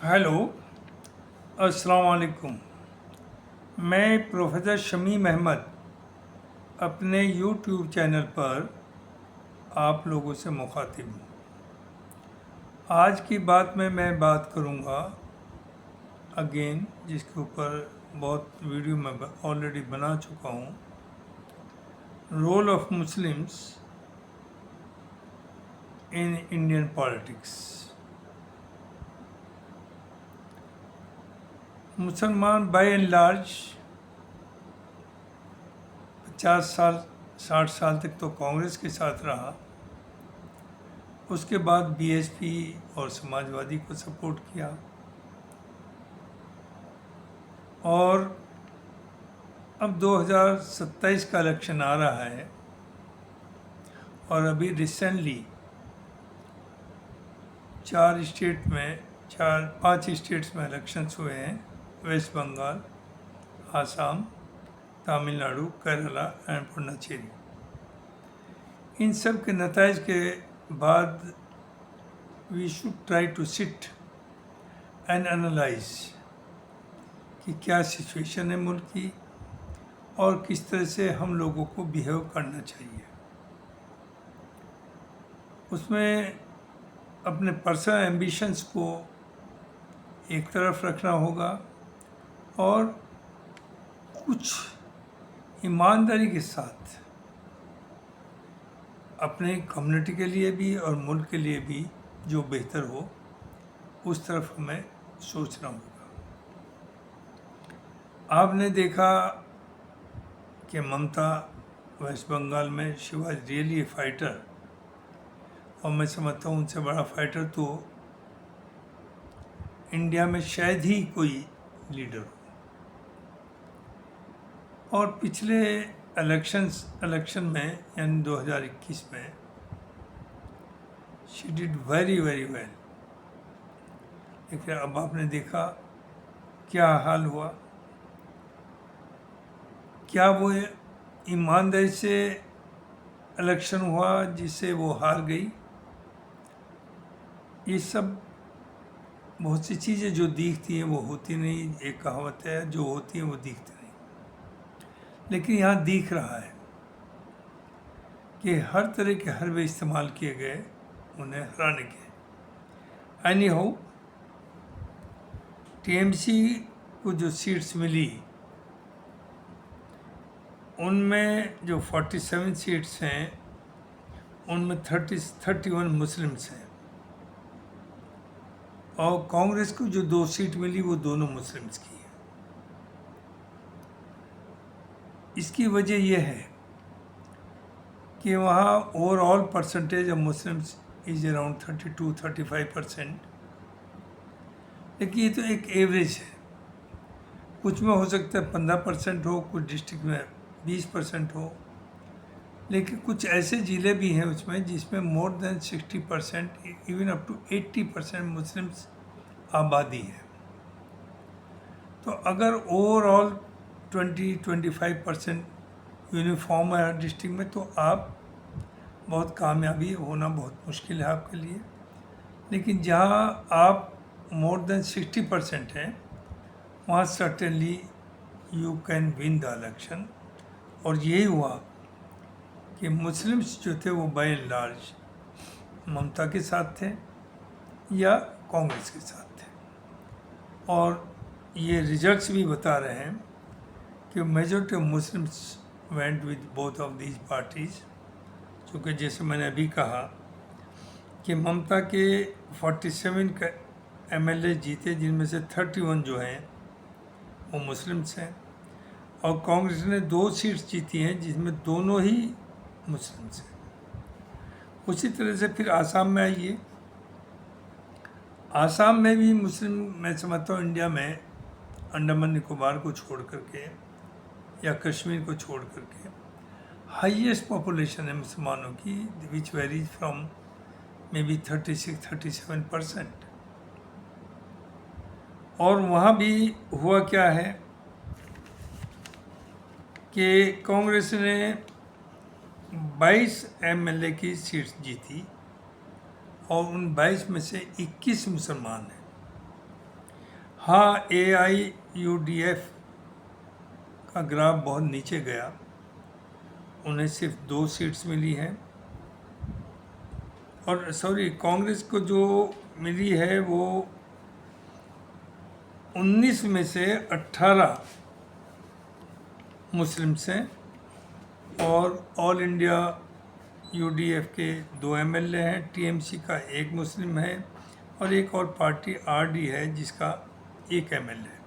Hello, अस्सलाम वालेकुम। मैं प्रोफेसर शमीम अहमद अपने यूट्यूब चैनल पर आप लोगों से मुखातिब हूँ। आज की बात में मैं बात करूँगा अगेन, जिसके ऊपर बहुत वीडियो मैं ऑलरेडी बना चुका हूँ, role of Muslims in Indian politics. मुसलमान बाय एंड लार्ज 50 साल 60 साल तक तो कांग्रेस के साथ रहा, उसके बाद बीएसपी और समाजवादी को सपोर्ट किया, और अब 2027 का इलेक्शन आ रहा है और अभी रिसेंटली 5 स्टेट्स में इलेक्शंस हुए हैं। West Bengal, Assam, Tamil Nadu, Kerala and Puducherry. इन सब के नतीजे के बाद we should try to sit and analyse कि क्या सिचुएशन है मुल्क की और किस तरह से हम लोगों को बिहेव करना चाहिए। उसमें अपने पर्सनल एम्बिशंस को एक तरफ रखना होगा और कुछ ईमानदारी के साथ अपने कम्युनिटी के लिए भी और मुल्क के लिए भी जो बेहतर हो उस तरफ हमें सोचना होगा। आपने देखा कि ममता वेस्ट बंगाल में she was really A fighter, और मैं समझता हूँ उनसे बड़ा फाइटर तो इंडिया में शायद ही कोई लीडर हो। और पिछले इलेक्शन में यानी 2021 में she did very very well, लेकिन अब आपने देखा क्या हाल हुआ। क्या वो ईमानदारी से इलेक्शन हुआ जिससे वो हार गई? ये सब बहुत सी चीज़ें जो दिखती हैं वो होती नहीं। एक कहावत है, जो होती है वो दिखती नहीं, लेकिन यहाँ दिख रहा है कि हर तरह के हरबे इस्तेमाल किए गए उन्हें हराने के। एनी हाउ, टीएमसी को जो सीट्स मिली उनमें जो 47 सीट्स हैं उनमें 31 मुस्लिम्स हैं, और कांग्रेस को जो 2 सीट मिली वो दोनों मुस्लिम्स की है। इसकी वजह यह है कि वहाँ overall percentage of Muslims is around 32-35%, लेकिन ये तो एक एवरेज है। कुछ में हो सकता है 15% हो, कुछ डिस्ट्रिक्ट में 20% हो, लेकिन कुछ ऐसे ज़िले भी हैं उसमें जिसमें more than 60%, even up to 80% Muslims आबादी है। तो अगर ओवरऑल 20-25% यूनिफॉर्म है हर डिस्ट्रिक्ट में, तो आप बहुत कामयाबी होना बहुत मुश्किल है आपके लिए। लेकिन जहाँ आप मोर देन 60% हैं, वहाँ certainly you can win the election. और यही हुआ कि मुस्लिम्स जो थे वो बाय एंड लार्ज ममता के साथ थे या कांग्रेस के साथ थे, और ये रिजल्ट्स भी बता रहे हैं कि majority of Muslims went with both of these parties. क्योंकि जैसे मैंने अभी कहा कि ममता के 47 एमएलए जीते, जिनमें से 31 जो हैं वो मुस्लिम्स हैं, और कांग्रेस ने 2 सीट्स जीती हैं जिसमें दोनों ही मुस्लिम्स हैं। उसी तरह से फिर आसाम में आइए। आसाम में भी मुस्लिम, मैं समझता हूँ इंडिया में अंडमान निकोबार को छोड़ करके या कश्मीर को छोड़ करके हाईएस्ट पॉपुलेशन है मुसलमानों की, विच वेरीज फ्रॉम मे बी 36-37%। और वहाँ भी हुआ क्या है कि कांग्रेस ने 22 एमएलए की सीट्स जीती, और उन 22 में से 21 मुसलमान हैं। हाँ, AIUDF का ग्राफ बहुत नीचे गया, उन्हें सिर्फ 2 सीट्स मिली हैं। और सॉरी, कांग्रेस को जो मिली है वो 19 में से 18 मुस्लिम्स हैं, और ऑल इंडिया UDF के 2 MLA हैं, TMC का 1 मुस्लिम है, और एक और पार्टी RD है जिसका 1 MLA है।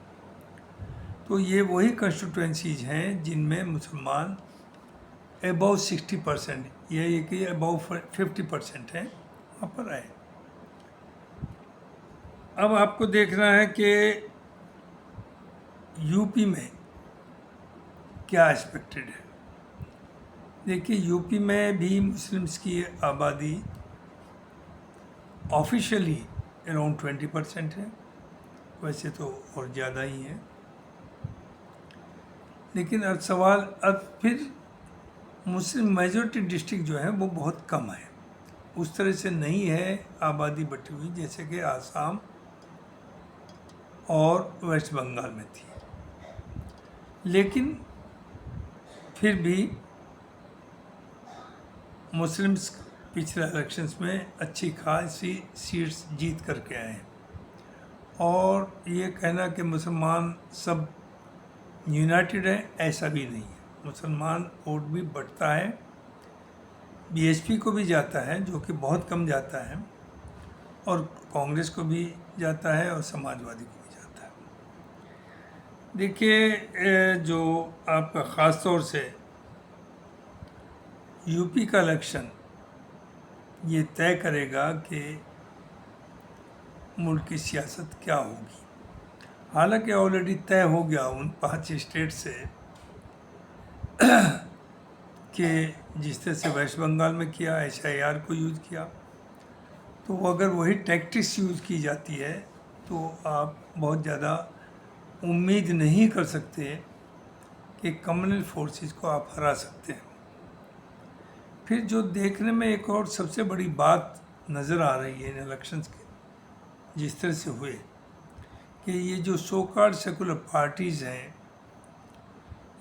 तो ये वही कंस्टिट्यूएंसीज हैं जिनमें मुसलमान अबाउ 60%, ये कि अबाउ 50% है, वहाँ पर आए। अब आपको देखना है कि यूपी में क्या एक्सपेक्टेड है। देखिए, यूपी में भी मुस्लिम्स की आबादी ऑफिशियली अराउंड 20% है, वैसे तो और ज़्यादा ही है। लेकिन अब सवाल, अब फिर मुस्लिम मेजॉरिटी डिस्ट्रिक्ट जो है वो बहुत कम है, उस तरह से नहीं है आबादी बटी हुई जैसे कि आसाम और वेस्ट बंगाल में थी। लेकिन फिर भी मुस्लिम्स पिछले इलेक्शंस में अच्छी खासी सीट्स जीत करके आए हैं, और ये कहना कि मुसलमान सब यूनाइटेड है, ऐसा भी नहीं है। मुसलमान वोट भी बढ़ता है, BHP को भी जाता है जो कि बहुत कम जाता है, और कांग्रेस को भी जाता है, और समाजवादी को भी जाता है। देखिए, जो आपका ख़ास तौर से यूपी का इलेक्शन ये तय करेगा कि मुल्क की सियासत क्या होगी। हालांकि ऑलरेडी तय हो गया उन 5 स्टेट से कि जिस तरह से वेस्ट बंगाल में किया, SIR को यूज़ किया, तो अगर वही टैक्टिक्स यूज़ की जाती है तो आप बहुत ज़्यादा उम्मीद नहीं कर सकते कि कम्युनल फोर्सेस को आप हरा सकते हैं। फिर जो देखने में एक और सबसे बड़ी बात नज़र आ रही है इन इलेक्शंस के जिस तरह से हुए, कि ये जो सो कॉल्ड सेकुलर पार्टीज़ हैं,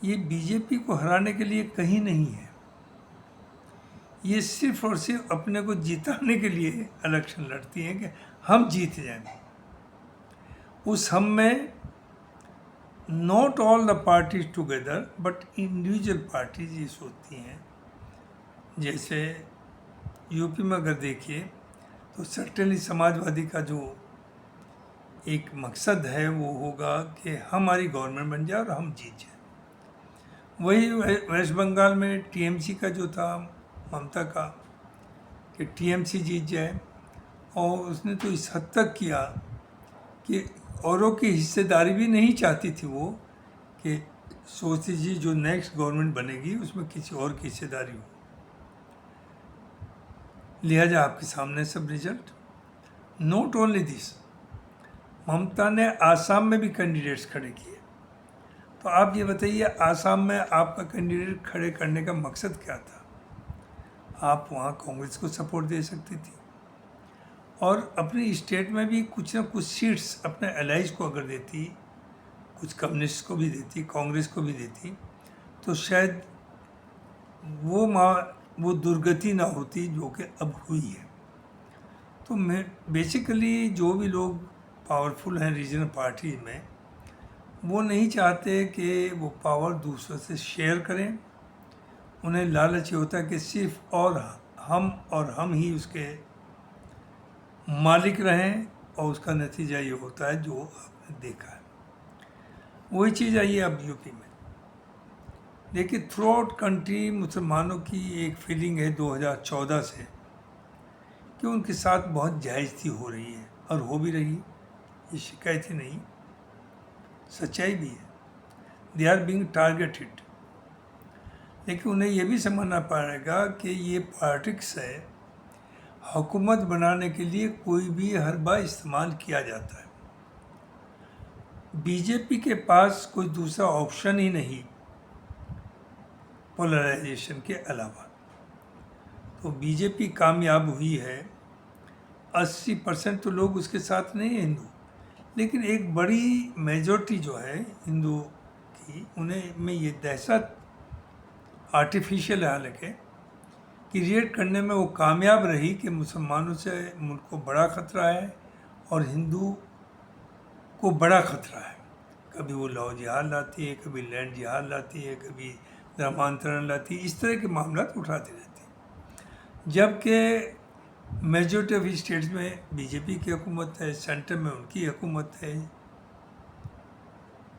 ये BJP को हराने के लिए कहीं नहीं है, ये सिर्फ और सिर्फ अपने को जिताने के लिए इलेक्शन लड़ती हैं कि हम जीत जाएं। उस हम में not all the parties together but individual parties ये सोचती हैं। जैसे यूपी में अगर देखिए तो सर्टेनली समाजवादी का जो एक मकसद है वो होगा कि हमारी गवर्नमेंट बन जाए और हम जीत जाए। वही वेस्ट बंगाल में TMC का जो था, ममता का, कि TMC जीत जाए, और उसने तो इस हद तक किया कि औरों की हिस्सेदारी भी नहीं चाहती थी वो, कि सोचती थी जो नेक्स्ट गवर्नमेंट बनेगी उसमें किसी और की हिस्सेदारी हो। लिहाजा आपके सामने सब रिजल्ट। नॉट ओनली दिस, ममता ने आसाम में भी कैंडिडेट्स खड़े किए। तो आप ये बताइए, आसाम में आपका कैंडिडेट खड़े करने का मकसद क्या था? आप वहाँ कांग्रेस को सपोर्ट दे सकती थी, और अपनी स्टेट में भी कुछ ना कुछ सीट्स अपने एलाइज को अगर देती, कुछ कम्युनिस्ट को भी देती, कांग्रेस को भी देती, तो शायद वो दुर्गति ना होती जो कि अब हुई है। तो मैं बेसिकली जो भी लोग पावरफुल हैं रीजनल पार्टीज में, वो नहीं चाहते कि वो पावर दूसरों से शेयर करें। उन्हें लालच ये होता है कि सिर्फ और हम ही उसके मालिक रहें, और उसका नतीजा ये होता है जो आपने देखा है। वही चीज़ आई है अब यूपी में। देखिए, थ्रू आउट कंट्री मुसलमानों की एक फीलिंग है 2014 से कि उनके साथ बहुत जायज़ती हो रही है, और हो भी रही है, ये शिकायत ही नहीं, सच्चाई भी है। They are being targeted. लेकिन उन्हें ये भी समझना पड़ेगा कि ये पॉलिटिक्स है, हुकूमत बनाने के लिए कोई भी हरबा इस्तेमाल किया जाता है। BJP के पास कोई दूसरा ऑप्शन ही नहीं पोलराइजेशन के अलावा। तो BJP कामयाब हुई है, 80% तो लोग उसके साथ नहीं हैं हिंदू, लेकिन एक बड़ी मेजॉरिटी जो है हिंदू की, उन्हें में ये दहशत आर्टिफिशियल है हालांकि, क्रिएट करने में वो कामयाब रही कि मुसलमानों से मुल्क को बड़ा ख़तरा है और हिंदू को बड़ा ख़तरा है। कभी वो लौ जिहाद लाती है, कभी लैंड जिहाद लाती है, कभी धर्मांतरण लाती है, इस तरह के मामला उठाती रहती है। जबकि मेजॉरिटी ऑफ स्टेट्स में बीजेपी की हुकूमत है, सेंटर में उनकी हुकूमत है,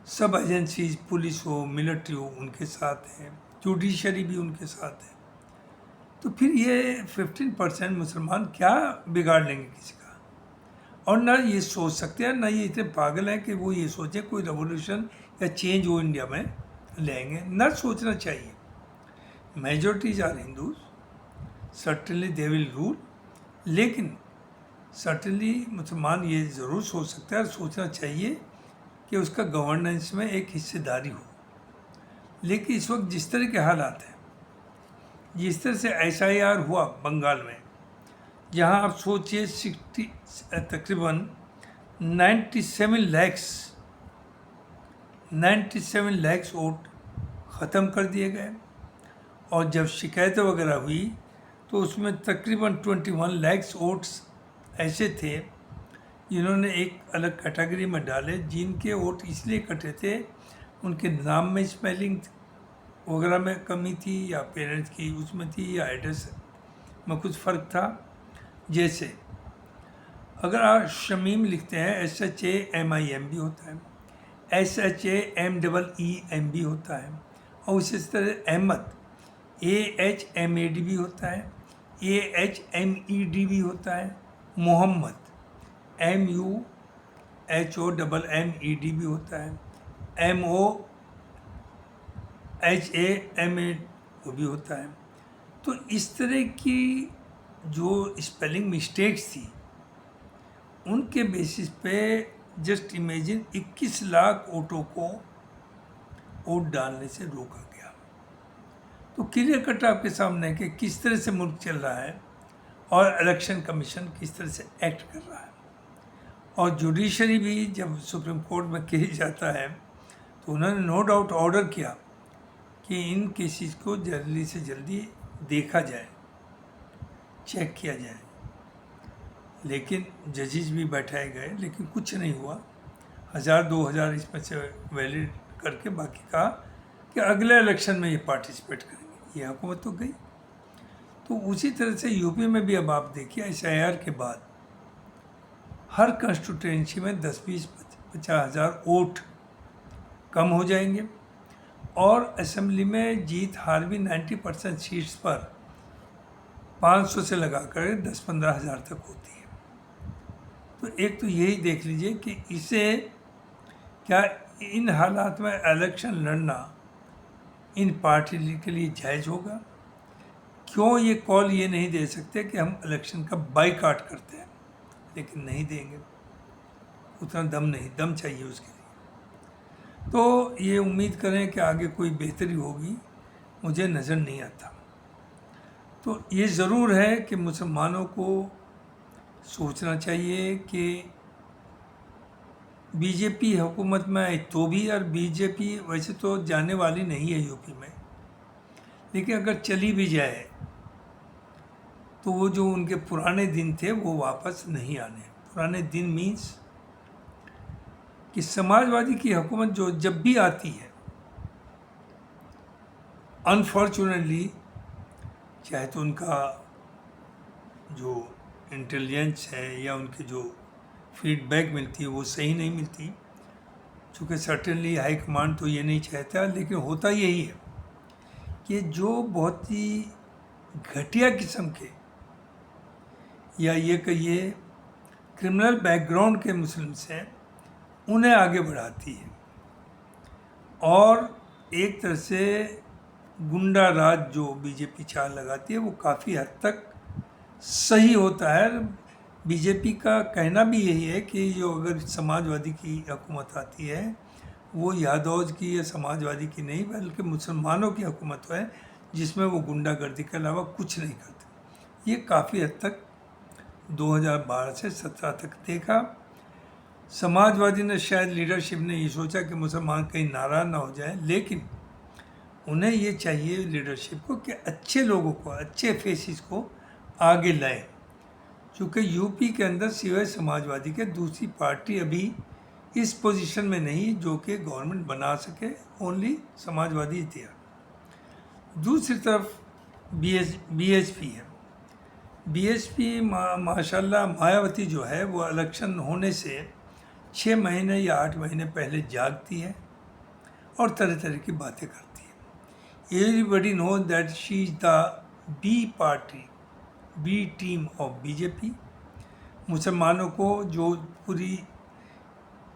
सब एजेंसीज, पुलिस हो, मिलिट्री हो, उनके साथ है, जुडिशरी भी उनके साथ है। तो फिर ये 15% मुसलमान क्या बिगाड़ लेंगे किसी का? और ना ये सोच सकते हैं, ना ये इतने पागल हैं कि वो ये सोचें कोई रेवोल्यूशन या चेंज वो इंडिया में लेंगे। ना सोचना चाहिए। Majorities are Hindus, certainly they will rule, लेकिन सर्टनली मुसलमान ये ज़रूर सोच सकता है और सोचना चाहिए कि उसका गवर्नेंस में एक हिस्सेदारी हो। लेकिन इस वक्त जिस तरह के हालात हैं, जिस तरह से SIR हुआ बंगाल में, जहाँ आप सोचिए तकरीबन 97 लाख वोट ख़त्म कर दिए गए। और जब शिकायतें वगैरह हुई तो उसमें तकरीबन 21 लाख वोट्स ऐसे थे जिन्होंने एक अलग कैटेगरी में डाले, जिनके वोट इसलिए कटे थे उनके नाम में स्पेलिंग वगैरह में कमी थी, या पेरेंट्स की उसमें थी, या एड्रेस में कुछ फ़र्क था। जैसे अगर आप शमीम लिखते हैं SHAMIM भी होता है, SHAMEEM भी होता है, और उसी तरह अहमद AHMAD भी होता है, AHMED भी होता है, मोहम्मद MUHOMMED भी होता है, MOHAMA वो भी होता है। तो इस तरह की जो स्पेलिंग मिस्टेक्स थी, उनके बेसिस पे जस्ट इमेजिन 21 लाख वोटों को वोट डालने से रोका गया। तो क्लियर कट आपके सामने है कि किस तरह से मुल्क चल रहा है और इलेक्शन कमीशन किस तरह से एक्ट कर रहा है। और जुडिशरी भी जब सुप्रीम कोर्ट में केस जाता है तो उन्होंने नो डाउट ऑर्डर किया कि इन केसेस को जल्दी से जल्दी देखा जाए, चेक किया जाए। लेकिन जजेस भी बैठाए गए, लेकिन कुछ नहीं हुआ। 1000-2000 इसमें से वैलिड करके बाकी कहा कि अगले इलेक्शन में ये पार्टिसिपेट करेंगे। ये हुकूमत तो गई। तो उसी तरह से यूपी में भी अब आप देखिए SIR के बाद हर कंस्टिट्यूंसी में 10-20-50 हज़ार वोट कम हो जाएंगे, और असेंबली में जीत हार भी 90% सीट्स पर 500 से लगाकर 10-15 हज़ार तक होती है। तो एक तो यही देख लीजिए कि इसे क्या इन हालात में इलेक्शन लड़ना इन पार्टी के लिए जायज़ होगा? क्यों ये कॉल ये नहीं दे सकते कि हम इलेक्शन का बाइकआउट करते हैं? लेकिन नहीं देंगे, उतना दम नहीं, दम चाहिए उसके लिए। तो ये उम्मीद करें कि आगे कोई बेहतरी होगी, मुझे नज़र नहीं आता। तो ये ज़रूर है कि मुसलमानों को सोचना चाहिए कि बीजेपी हुकूमत में आई तो भी, और बीजेपी वैसे तो जाने वाली नहीं है यूपी में, लेकिन अगर चली भी जाए तो वो जो उनके पुराने दिन थे वो वापस नहीं आने। पुराने दिन मीन्स कि समाजवादी की हुकूमत जो जब भी आती है, अनफॉर्चुनेटली, चाहे तो उनका जो इंटेलिजेंस है या उनकी जो फीडबैक मिलती है वो सही नहीं मिलती, चूँकि सर्टेनली हाई कमांड तो ये नहीं चाहता, लेकिन होता यही है कि जो बहुत ही घटिया किस्म के या ये कहिए क्रिमिनल बैकग्राउंड के मुस्लिम्स हैं, उन्हें आगे बढ़ाती है, और एक तरह से गुंडा राज जो बीजेपी चाल लगाती है वो काफ़ी हद तक सही होता है। बीजेपी का कहना भी यही है कि जो अगर समाजवादी की हुकूमत आती है वो यादव की या समाजवादी की नहीं, बल्कि मुसलमानों की हुकूमत है, जिसमें वो गुंडागर्दी के अलावा कुछ नहीं करते। ये काफ़ी हद तक 2012 से 17 तक देखा। समाजवादी ने शायद लीडरशिप ने ये सोचा कि मुसलमान कहीं नाराज़ ना हो जाए, लेकिन उन्हें ये चाहिए लीडरशिप को कि अच्छे लोगों को, अच्छे फेसिस को आगे लाए। क्योंकि यूपी के अंदर सिवाय समाजवादी के दूसरी पार्टी अभी इस पोजीशन में नहीं जो कि गवर्नमेंट बना सके, ओनली समाजवादी तैयार। दूसरी तरफ बीएसपी है। बीएसपी माशाल्लाह मायावती जो है वो इलेक्शन होने से 6 महीने या 8 महीने पहले जागती है और तरह तरह की बातें करती है। Everybody know that she is the B party, B team of BJP. मुसलमानों को जो पूरी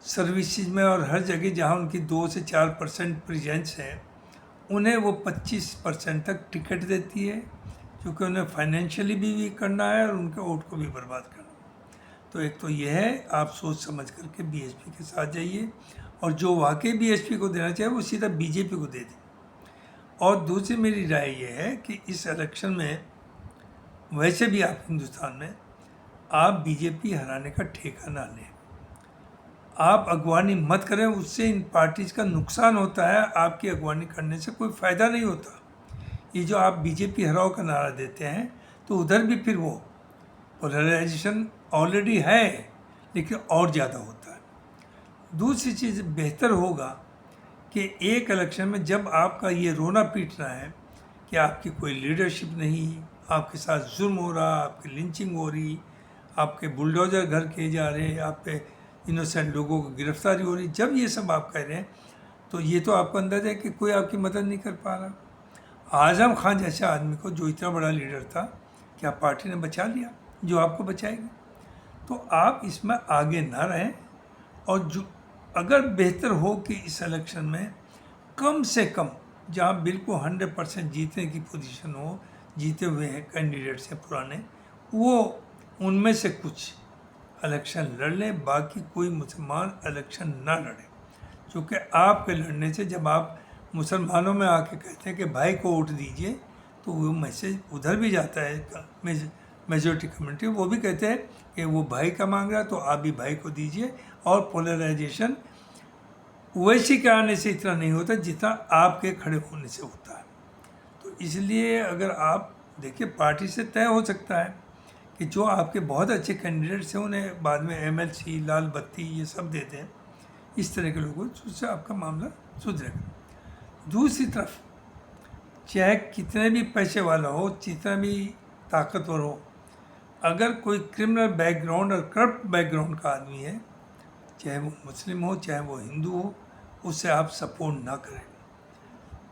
सर्विसेज में और हर जगह जहां उनकी 2 से 4% प्रेजेंस है, उन्हें वो 25% तक टिकट देती है, क्योंकि उन्हें फाइनेंशियली भी करना है और उनके वोट को भी बर्बाद करना है। तो एक तो यह है, आप सोच समझ करके बीएसपी के साथ जाइए, और जो वाकई बीएसपी को देना चाहिए वो सीधा बीजेपी को दे दें। और दूसरी मेरी राय ये है कि इस इलेक्शन में वैसे भी आप हिंदुस्तान में आप बीजेपी हराने का ठेका ना लें, आप अगवानी मत करें, उससे इन पार्टीज़ का नुकसान होता है। आपकी अगवानी करने से कोई फ़ायदा नहीं होता। ये जो आप बीजेपी हराओ का नारा देते हैं, तो उधर भी फिर वो पोलराइजेशन ऑलरेडी है, लेकिन और ज़्यादा होता है। दूसरी चीज़ बेहतर होगा कि एक इलेक्शन में जब आपका ये रोना पीटना है कि आपकी कोई लीडरशिप नहीं, आपके साथ जुल्म हो रहा, आपकी लिंचिंग हो रही, आपके बुलडोजर घर किए जा रहे हैं, आप पे इनोसेंट लोगों को गिरफ्तारी हो रही, जब ये सब आप कह रहे हैं तो ये तो आपको अंदाजा है कि कोई आपकी मदद नहीं कर पा रहा। आज़म खान जैसे आदमी को, जो इतना बड़ा लीडर था, क्या पार्टी ने बचा लिया जो आपको बचाएगी? तो आप इसमें आगे ना रहें, और जो अगर बेहतर हो कि इस इलेक्शन में कम से कम जहाँ बिल्कुल 100% जीतने की पोजीशन हो, जीते हुए हैं कैंडिडेट से पुराने, वो उनमें से कुछ इलेक्शन लड़ लें, बाकी कोई मुसलमान इलेक्शन ना लड़े। क्योंकि आपके लड़ने से जब आप मुसलमानों में आके कहते हैं कि भाई को वोट दीजिए, तो वो मैसेज उधर भी जाता है, मेजॉरिटी कम्युनिटी वो भी कहते हैं कि वो भाई का मांग रहा है तो आप भी भाई को दीजिए। और पोलराइजेशन वैसे के आने से इतना नहीं होता जितना आपके खड़े होने से होता है। तो इसलिए अगर आप देखिए, पार्टी से तय हो सकता है कि जो आपके बहुत अच्छे कैंडिडेट्स हैं उन्हें बाद में एमएलसी, लाल बत्ती ये सब देते हैं, इस तरह के लोगों से आपका मामला सुधरेगा। दूसरी तरफ चाहे कितने भी पैसे वाला हो, जितना भी ताकतवर हो, अगर कोई क्रिमिनल बैकग्राउंड और करप्ट बैकग्राउंड का आदमी है, चाहे वो मुस्लिम हो चाहे वो हिंदू हो, उसे आप सपोर्ट ना करें।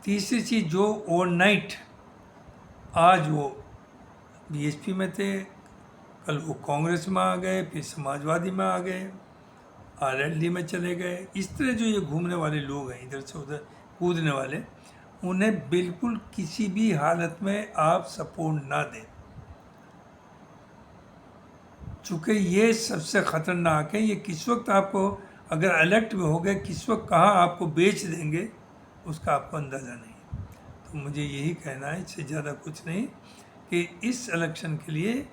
तीसरी चीज़, जो ओवरनाइट आज वो बीएसपी में थे, कल वो कांग्रेस में आ गए, फिर समाजवादी में आ गए, आरएलडी में चले गए, इस तरह जो ये घूमने वाले लोग हैं, इधर से उधर कूदने वाले, उन्हें बिल्कुल किसी भी हालत में आप सपोर्ट ना दें। चूँकि ये सबसे ख़तरनाक है। ये किस वक्त आपको, अगर इलेक्ट भी हो गए, किस वक्त कहाँ आपको बेच देंगे उसका आपको अंदाज़ा नहीं। तो मुझे यही कहना है, इससे ज़्यादा कुछ नहीं, कि इस इलेक्शन के लिए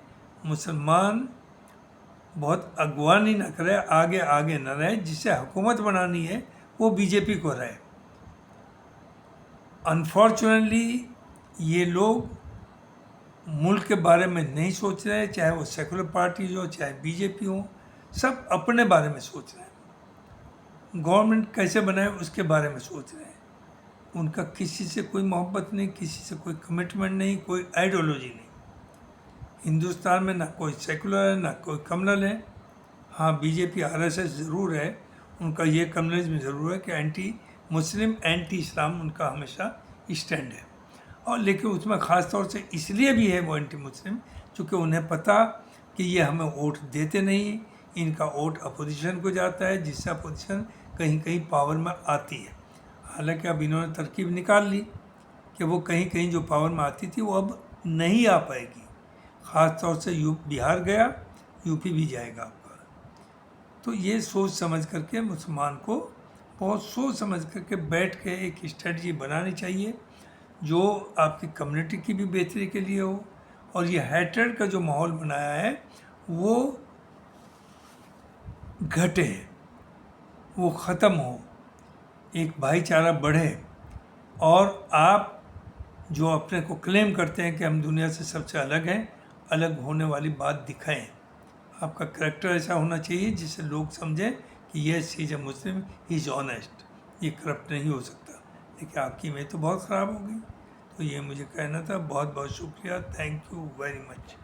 मुसलमान बहुत अगवानी न करे, आगे आगे न रहे। जिसे हुकूमत बनानी है वो बीजेपी को रहे। अनफॉर्चुनेटली ये लोग मुल्क के बारे में नहीं सोच रहे, चाहे वो सेकुलर पार्टीज हो चाहे बीजेपी हो, सब अपने बारे में सोच रहे हैं। गवर्नमेंट कैसे बनाए उसके बारे में सोच रहे हैं। उनका किसी से कोई मोहब्बत नहीं, किसी से कोई कमिटमेंट नहीं, कोई आइडियोलॉजी नहीं। हिंदुस्तान में ना कोई सेकुलर है ना कोई कम्युनल है। हाँ, बीजेपी आरएसएस ज़रूर है, उनका ये कम्युनलिज्म ज़रूर है कि एंटी मुस्लिम एंटी इस्लाम उनका हमेशा स्टैंड है। और लेकिन उसमें ख़ास तौर से इसलिए भी है वो एंटी मुस्लिम, क्योंकि उन्हें पता कि ये हमें वोट देते नहीं, इनका वोट अपोजिशन को जाता है, जिससे अपोजिशन कहीं कहीं पावर में आती है। हालांकि अब इन्होंने तरकीब निकाल ली कि वो कहीं कहीं जो पावर में आती थी वो अब नहीं आ पाएगी। ख़ास तौर से बिहार गया, यूपी भी जाएगा आपका। तो ये सोच समझ करके मुसलमान को बहुत सोच समझ करके बैठ के एक स्ट्रेटजी बनानी चाहिए जो आपकी कम्युनिटी की भी बेहतरी के लिए हो। और ये हैट्रेड का जो माहौल बनाया है वो घटे। वो ख़त्म हो, एक भाईचारा बढ़े, और आप जो अपने को क्लेम करते हैं कि हम दुनिया से सबसे अलग हैं, अलग होने वाली बात दिखाएं। आपका करैक्टर ऐसा होना चाहिए जिससे लोग समझें कि yes he is a Muslim, he is honest, ये करप्ट नहीं हो सकता। लेकिन आपकी इमेज तो बहुत ख़राब हो गई। तो ये मुझे कहना था। बहुत बहुत शुक्रिया, थैंक यू वेरी मच।